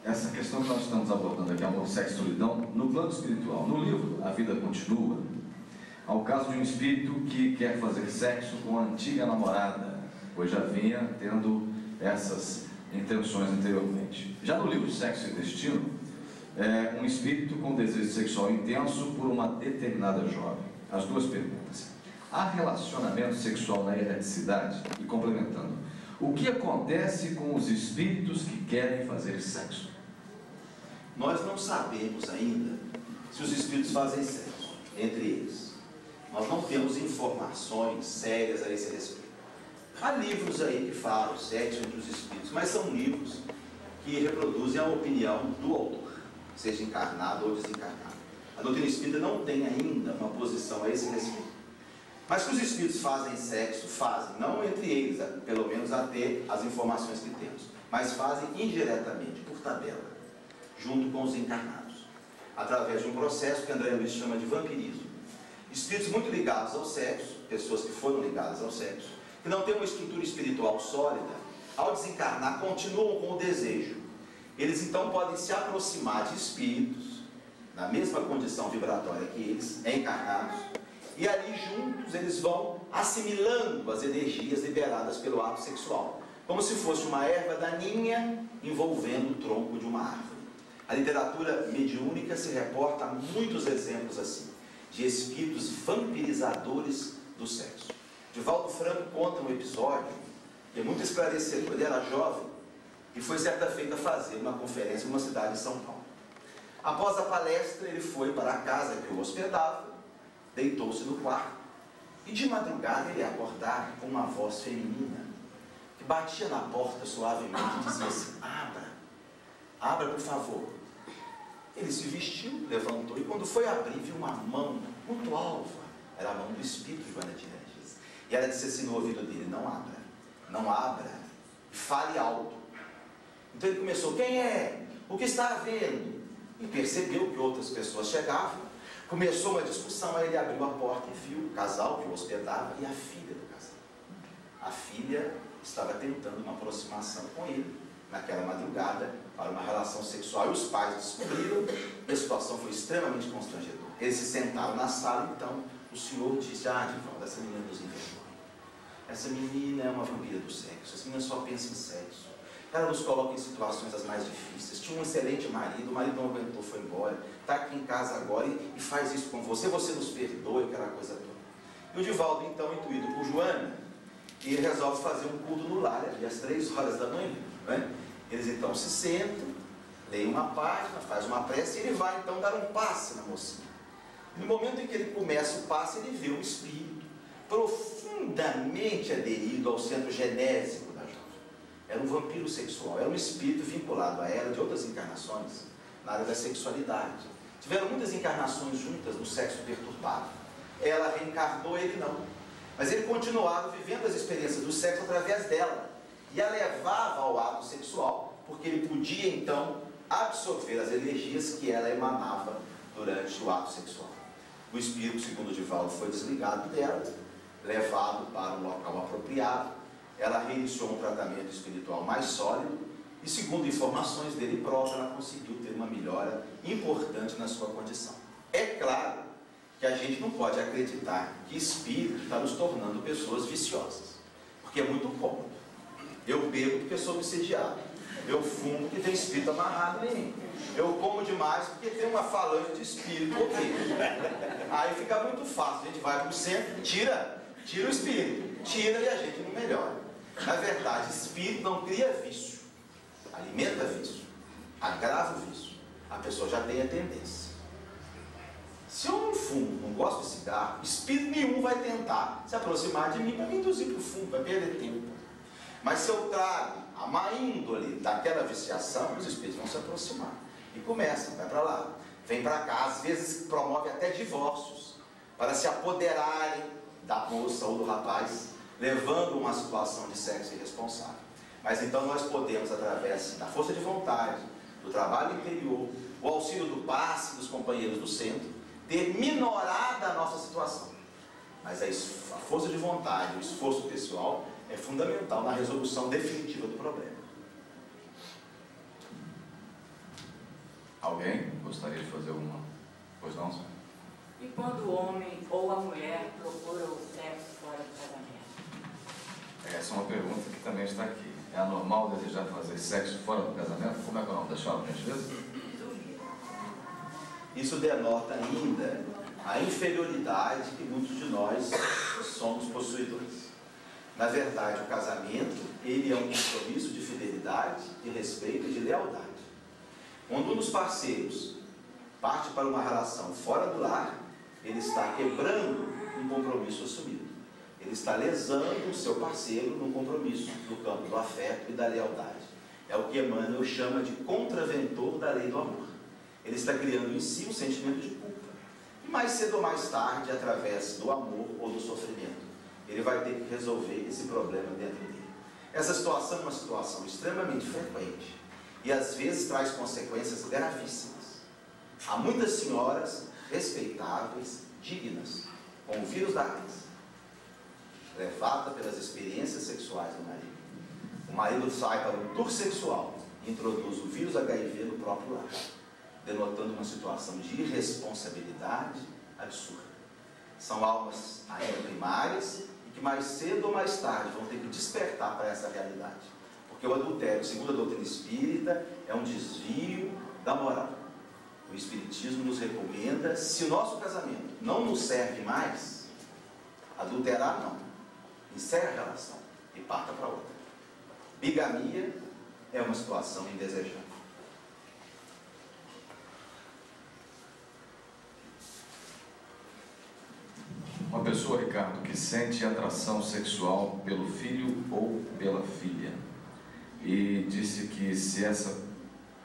essa questão que nós estamos abordando aqui, amor, sexo e solidão, no plano espiritual, no livro A Vida Continua, há o caso de um espírito que quer fazer sexo com a antiga namorada, pois já vinha tendo essas intenções anteriormente. Já no livro Sexo e Destino, um espírito com desejo sexual intenso por uma determinada jovem. As duas perguntas: há relacionamento sexual na erraticidade? E complementando, o que acontece com os espíritos que querem fazer sexo? Nós não sabemos ainda se os espíritos fazem sexo entre eles. Nós não temos informações sérias a esse respeito. Há livros aí que falam sexo entre os espíritos, mas são livros que reproduzem a opinião do autor, seja encarnado ou desencarnado. A doutrina espírita não tem ainda uma posição a esse respeito. Mas que os espíritos fazem sexo, fazem, não entre eles, pelo menos até as informações que temos, mas fazem indiretamente, por tabela, junto com os encarnados, através de um processo que André Luiz chama de vampirismo. Espíritos muito ligados ao sexo, pessoas que foram ligadas ao sexo, que não têm uma estrutura espiritual sólida, ao desencarnar continuam com o desejo. Eles então podem se aproximar de espíritos, na mesma condição vibratória que eles, encarnados, e ali juntos eles vão assimilando as energias liberadas pelo ato sexual. como se fosse uma erva daninha envolvendo o tronco de uma árvore. A literatura mediúnica se reporta a muitos exemplos assim, de espíritos vampirizadores do sexo. Divaldo Franco conta um episódio que é muito esclarecedor. Ele era jovem e foi certa feita fazer uma conferência em uma cidade de São Paulo. Após a palestra, ele foi para a casa que o hospedava, deitou-se no quarto e de madrugada ele ia acordar com uma voz feminina que batia na porta suavemente e dizia assim: abra, abra por favor. Ele se vestiu, levantou e quando foi abrir viu uma mão muito alva, era a mão do espírito Joana de Ângeles, e ela disse assim no ouvido dele: não abra, não abra, e fale alto. Então ele começou: quem é? O que está havendo? E percebeu que outras pessoas chegavam. Começou uma discussão, aí ele abriu a porta e viu o casal que o hospedava e a filha do casal. A filha estava tentando uma aproximação com ele, naquela madrugada, para uma relação sexual, e os pais descobriram, e a situação foi extremamente constrangedora. Eles se sentaram na sala, então o senhor disse: ah, Divaldo, essa menina nos envergonha. Essa menina é uma vampira do sexo, essa menina só pensa em sexo. Ela nos coloca em situações as mais difíceis. Tinha um excelente marido, o marido não aguentou, foi embora, está aqui em casa agora e faz isso com você, você nos perdoa, aquela coisa toda. E o Divaldo, então, intuído por Joana, ele resolve fazer um culto no lar, ali às 3 horas da manhã. Né? Eles então se sentam, leem uma página, faz uma prece e ele vai então dar um passe na mocinha. E no momento em que ele começa o passe, ele vê um espírito profundamente aderido ao centro genésico da jovem. Era um vampiro sexual, era um espírito vinculado a ela de outras encarnações na área da sexualidade. Tiveram muitas encarnações juntas no sexo perturbado. Ela reencarnou, ele não. Mas ele continuava vivendo as experiências do sexo através dela. E a levava ao ato sexual, porque ele podia então absorver as energias que ela emanava durante o ato sexual. O espírito, segundo Divaldo, foi desligado dela, levado para um local apropriado. Ela reiniciou um tratamento espiritual mais sólido e, segundo informações dele próprio, ela conseguiu ter uma melhora importante na sua condição. É claro que a gente não pode acreditar que espírito está nos tornando pessoas viciosas, porque é muito cômodo. Eu bebo porque sou obsediado, eu fumo porque tem espírito amarrado em mim, eu como demais porque tem uma falange de espírito horrível. Aí fica muito fácil, a gente vai para o centro, tira o espírito, tira e a gente não melhora. Na verdade, espírito não cria vício, alimenta vício, agrava o vício. A pessoa já tem a tendência. Se eu não fumo, não gosto de cigarro, espírito nenhum vai tentar se aproximar de mim para me induzir para o fumo, para perder tempo. Mas se eu trago a má índole daquela viciação, os espíritos vão se aproximar. E começam, vai para lá, vem para cá, às vezes promove até divórcios, para se apoderarem da moça ou do rapaz, levando uma situação de sexo irresponsável. Mas então nós podemos, através da força de vontade, do trabalho interior, o auxílio do passe dos companheiros do centro, ter minorado a nossa situação. Mas a força de vontade, o esforço pessoal é fundamental na resolução definitiva do problema. Alguém gostaria de fazer uma? Pois não, senhor? E quando o homem ou a mulher procura o sexo fora do casamento? Essa é uma pergunta que também está aqui. É anormal desejar fazer sexo fora do casamento? Como é que é o nome da chave, por gentileza? Isso denota ainda a inferioridade que muitos de nós somos possuidores. Na verdade, o casamento, ele é um compromisso de fidelidade, de respeito e de lealdade. Quando um dos parceiros parte para uma relação fora do lar, ele está quebrando um compromisso assumido. Ele está lesando o seu parceiro num compromisso no campo do afeto e da lealdade. É o que Emmanuel chama de contraventor da lei do amor. Ele está criando em si um sentimento de culpa. E mais cedo ou mais tarde, através do amor ou do sofrimento, ele vai ter que resolver esse problema dentro dele. Essa situação é uma situação extremamente frequente e às vezes traz consequências gravíssimas. Há muitas senhoras respeitáveis, dignas, com o vírus da AIDS, levada pelas experiências sexuais do marido. O marido sai para um tour sexual e introduz o vírus HIV no próprio lar, denotando uma situação de irresponsabilidade absurda. São almas ainda primárias e que mais cedo ou mais tarde vão ter que despertar para essa realidade. Porque o adultério, segundo a doutrina espírita, é um desvio da moral. O Espiritismo nos recomenda, se o nosso casamento não nos serve mais, adulterar não. Encerra a relação e parta para outra. Bigamia é uma situação indesejável. Uma pessoa, Ricardo, que sente atração sexual pelo filho ou pela filha e disse que se essa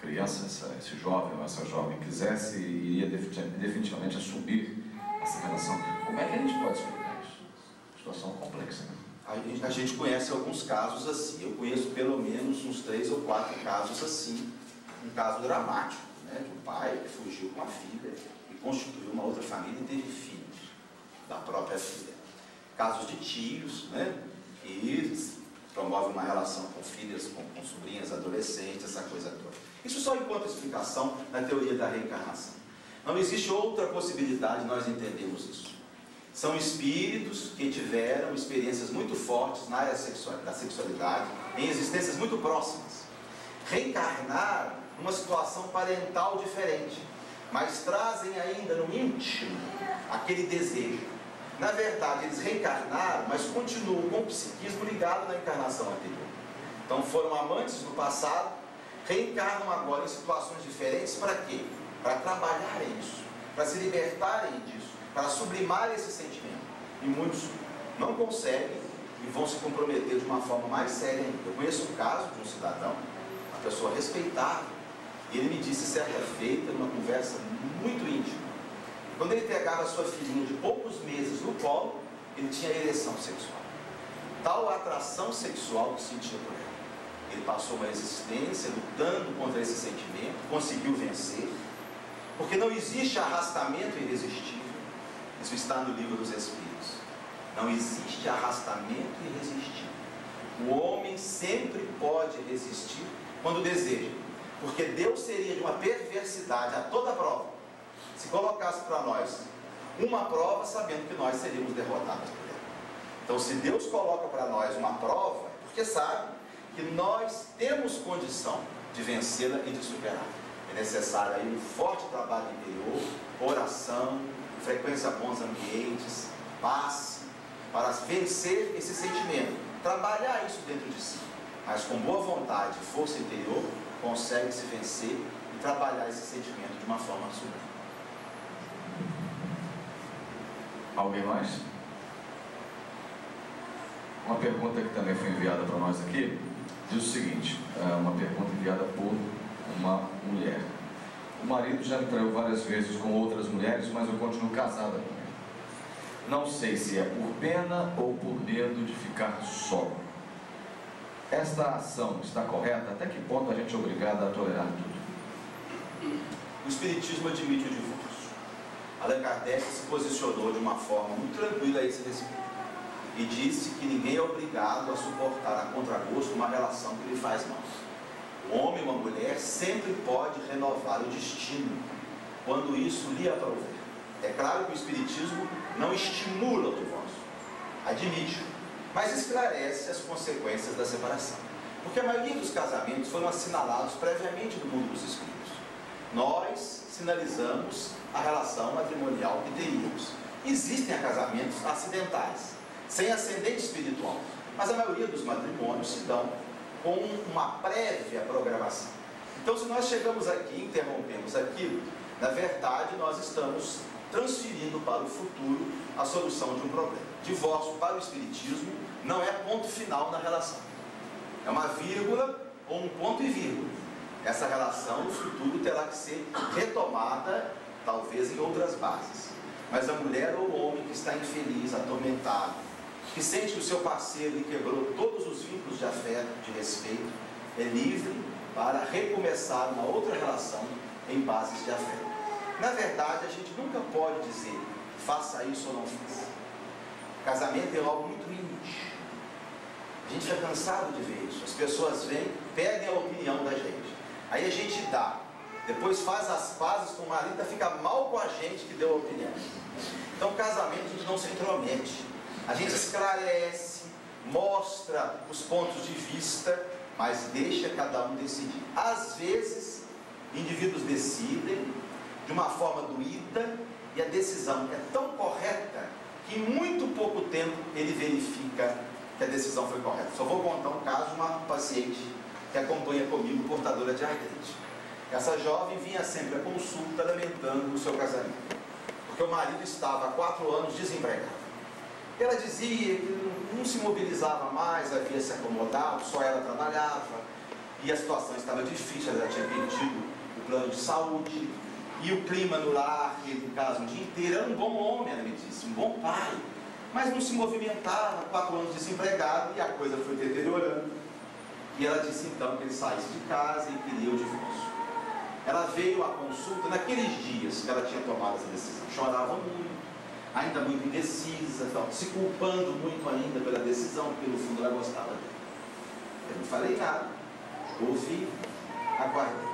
criança, esse jovem ou essa jovem quisesse, iria definitivamente assumir essa relação. Como é que a gente pode explicar isso? Situação complexa, né? A gente conhece alguns casos assim. Eu conheço pelo menos uns 3 ou 4 casos assim. Um caso dramático, né, de um pai que fugiu com a filha e constituiu uma outra família e teve filhos da própria filha. Casos de tios, né, que promovem uma relação com filhas, com sobrinhas, adolescentes, essa coisa toda. Isso só encontra explicação na teoria da reencarnação. Não existe outra possibilidade de nós entendermos isso. São espíritos que tiveram experiências muito fortes na área da sexualidade, em existências muito próximas. Reencarnaram numa situação parental diferente, mas trazem ainda no íntimo aquele desejo. Na verdade, eles reencarnaram, mas continuam com o psiquismo ligado na encarnação anterior. Então foram amantes no passado, reencarnam agora em situações diferentes para quê? Para trabalharem isso, para se libertarem disso, para sublimar esse sentimento. E muitos não conseguem e vão se comprometer de uma forma mais séria ainda. Eu conheço um caso de um cidadão, uma pessoa respeitável, e ele me disse certa feita, numa conversa muito íntima, quando ele pegava a sua filhinha de poucos meses no colo, ele tinha ereção sexual. Tal atração sexual que sentia por ela. Ele passou uma existência lutando contra esse sentimento, conseguiu vencer, porque não existe arrastamento irresistível. Isso está no Livro dos Espíritos. Não existe arrastamento irresistível. O homem sempre pode resistir quando deseja, porque Deus seria de uma perversidade a toda prova se colocasse para nós uma prova sabendo que nós seríamos derrotados por ela. Então, se Deus coloca para nós uma prova, é porque sabe que nós temos condição de vencê-la e de superar. É necessário aí um forte trabalho interior, oração, frequência a bons ambientes, paz, para vencer esse sentimento. Trabalhar isso dentro de si, mas com boa vontade e força interior, consegue-se vencer e trabalhar esse sentimento de uma forma sublime. Alguém mais? Uma pergunta que também foi enviada para nós aqui, diz o seguinte, uma pergunta enviada por uma mulher. O marido já me traiu várias vezes com outras mulheres, mas eu continuo casada com ele. Não sei se é por pena ou por medo de ficar só. Esta ação está correta? Até que ponto a gente é obrigado a tolerar tudo? O Espiritismo admite o divórcio. Allan Kardec se posicionou de uma forma muito tranquila a esse respeito e disse que ninguém é obrigado a suportar a contragosto uma relação que lhe faz mal. O homem ou a mulher sempre pode renovar o destino quando isso lhe aprouver. É claro que o Espiritismo não estimula o divórcio, admite-o, mas esclarece as consequências da separação. Porque a maioria dos casamentos foram assinalados previamente no mundo dos espíritos. Nós sinalizamos a relação matrimonial que teríamos. Existem casamentos acidentais, sem ascendente espiritual, mas a maioria dos matrimônios se dão com uma prévia programação. Então, se nós chegamos aqui e interrompemos aquilo, na verdade nós estamos transferindo para o futuro a solução de um problema. Divórcio para o Espiritismo não é ponto final na relação. É uma vírgula ou um ponto e vírgula. Essa relação no futuro terá que ser retomada, talvez em outras bases. Mas a mulher ou o homem que está infeliz, atormentado, que sente que o seu parceiro lhe quebrou todos os vínculos de afeto, de respeito, é livre para recomeçar uma outra relação em bases de afeto. Na verdade, a gente nunca pode dizer, faça isso ou não faça. Casamento é algo muito íntimo. A gente fica cansado de ver isso. As pessoas vêm, pedem a opinião da gente. Aí a gente dá. Depois faz as pazes com o marido, fica mal com a gente que deu a opinião. Então, casamento a gente não se intromete. A gente esclarece, mostra os pontos de vista, mas deixa cada um decidir. Às vezes, indivíduos decidem de uma forma doída e a decisão é tão correta que em muito pouco tempo ele verifica que a decisão foi correta. Só vou contar um caso de uma paciente que acompanha comigo, portadora de artrite. Essa jovem vinha sempre à consulta lamentando o seu casamento, porque o marido estava há 4 anos desempregado. Ela dizia que não se mobilizava mais, havia se acomodado, só ela trabalhava, e a situação estava difícil, ela já tinha perdido o plano de saúde, e o clima no lar, ele em casa o dia inteiro, era um bom homem, ela me disse, um bom pai, mas não se movimentava, 4 anos desempregado, e a coisa foi deteriorando. E ela disse então que ele saísse de casa e queria o divórcio. Ela veio à consulta naqueles dias que ela tinha tomado essa decisão, chorava muito, ainda muito indecisa, se culpando muito ainda pela decisão, porque no fundo ela gostava dele. Eu não falei nada, ouvi, aguardei.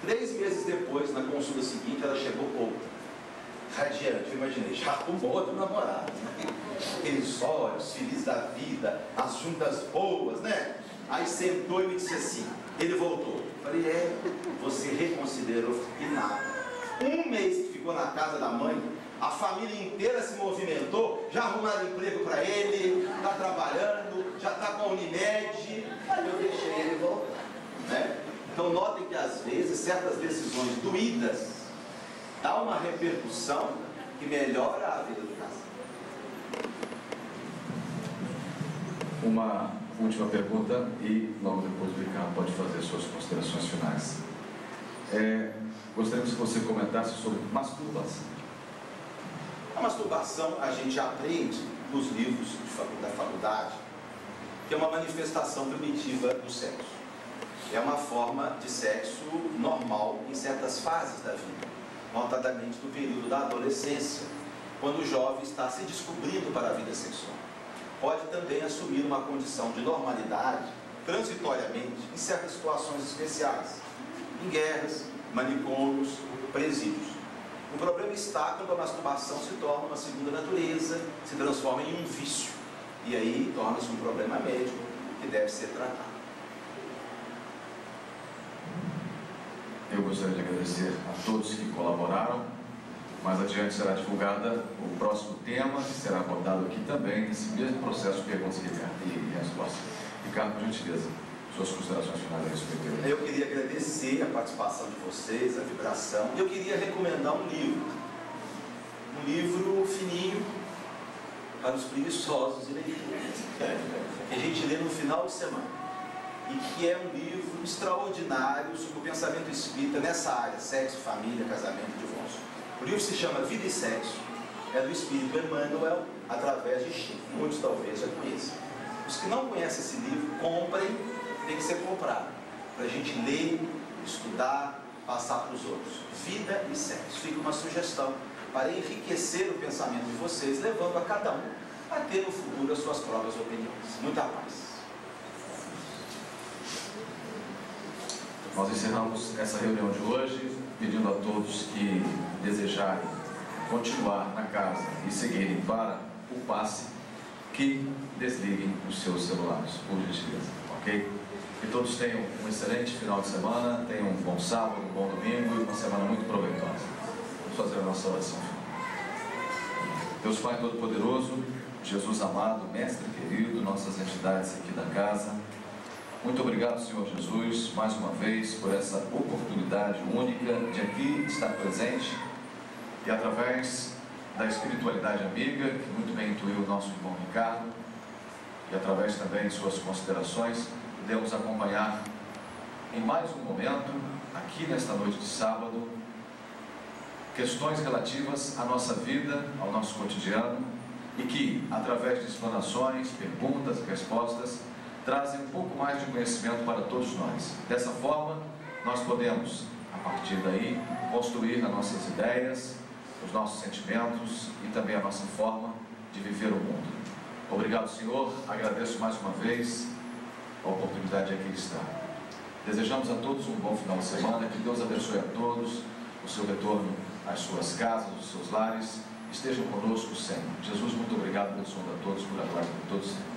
3 meses depois, na consulta seguinte, ela chegou outra, radiante, eu imaginei, já com outro namorado, né? Aqueles olhos, felizes da vida, as juntas boas, né? Aí sentou e me disse assim, ele voltou. Falei, você reconsiderou? E nada. 1 mês que ficou na casa da mãe, a família inteira se movimentou, já arrumaram emprego para ele, está trabalhando, já está com a Unimed, aí eu deixei ele voltar, né? Então notem que às vezes certas decisões doídas dá uma repercussão que melhora a vida do casal. Uma última pergunta e logo depois o Ricardo pode fazer suas considerações finais. Gostaríamos que você comentasse sobre masturbação. A masturbação a gente aprende nos livros da faculdade que é uma manifestação primitiva do sexo. É uma forma de sexo normal em certas fases da vida, notadamente no período da adolescência, quando o jovem está se descobrindo para a vida sexual. Pode também assumir uma condição de normalidade, transitoriamente, em certas situações especiais, em guerras, manicômios, presídios. O problema está quando a masturbação se torna uma segunda natureza, se transforma em um vício, e aí torna-se um problema médico que deve ser tratado. Eu gostaria de agradecer a todos que colaboraram. Mais adiante será divulgada o próximo tema, que será abordado aqui também, nesse mesmo processo de perguntas e respostas. Ricardo, por gentileza, suas considerações finais a respeito. Eu queria agradecer a participação de vocês, a vibração. Eu queria recomendar um livro fininho para os preguiçosos e leitores, que a gente lê no final de semana. E que é um livro extraordinário sobre o pensamento espírita nessa área, sexo, família, casamento e divórcio. O livro se chama Vida e Sexo, é do Espírito Emmanuel, através de Chico. Muitos talvez já conheçam. Os que não conhecem esse livro, comprem, tem que ser comprado, para a gente ler, estudar, passar para os outros. Vida e Sexo. Fica uma sugestão para enriquecer o pensamento de vocês, levando a cada um a ter no futuro as suas próprias opiniões. Muita paz. Nós encerramos essa reunião de hoje, pedindo a todos que desejarem continuar na casa e seguirem para o passe, que desliguem os seus celulares, por gentileza, ok? Que todos tenham um excelente final de semana, tenham um bom sábado, um bom domingo e uma semana muito proveitosa. Vamos fazer a nossa oração final. Deus Pai Todo-Poderoso, Jesus amado, Mestre querido, nossas entidades aqui da casa, muito obrigado, Senhor Jesus, mais uma vez, por essa oportunidade única de aqui estar presente e através da espiritualidade amiga, que muito bem intuiu o nosso irmão Ricardo, e através também de suas considerações, podemos acompanhar em mais um momento, aqui nesta noite de sábado, questões relativas à nossa vida, ao nosso cotidiano, e que, através de explanações, perguntas e respostas, trazem um pouco mais de conhecimento para todos nós. Dessa forma, nós podemos, a partir daí, construir as nossas ideias, os nossos sentimentos e também a nossa forma de viver o mundo. Obrigado, Senhor. Agradeço mais uma vez a oportunidade de aqui estar. Desejamos a todos um bom final de semana, que Deus abençoe a todos, o seu retorno às suas casas, os seus lares, estejam conosco sempre. Jesus, muito obrigado, abençoando a todos, por agora e por todos sempre.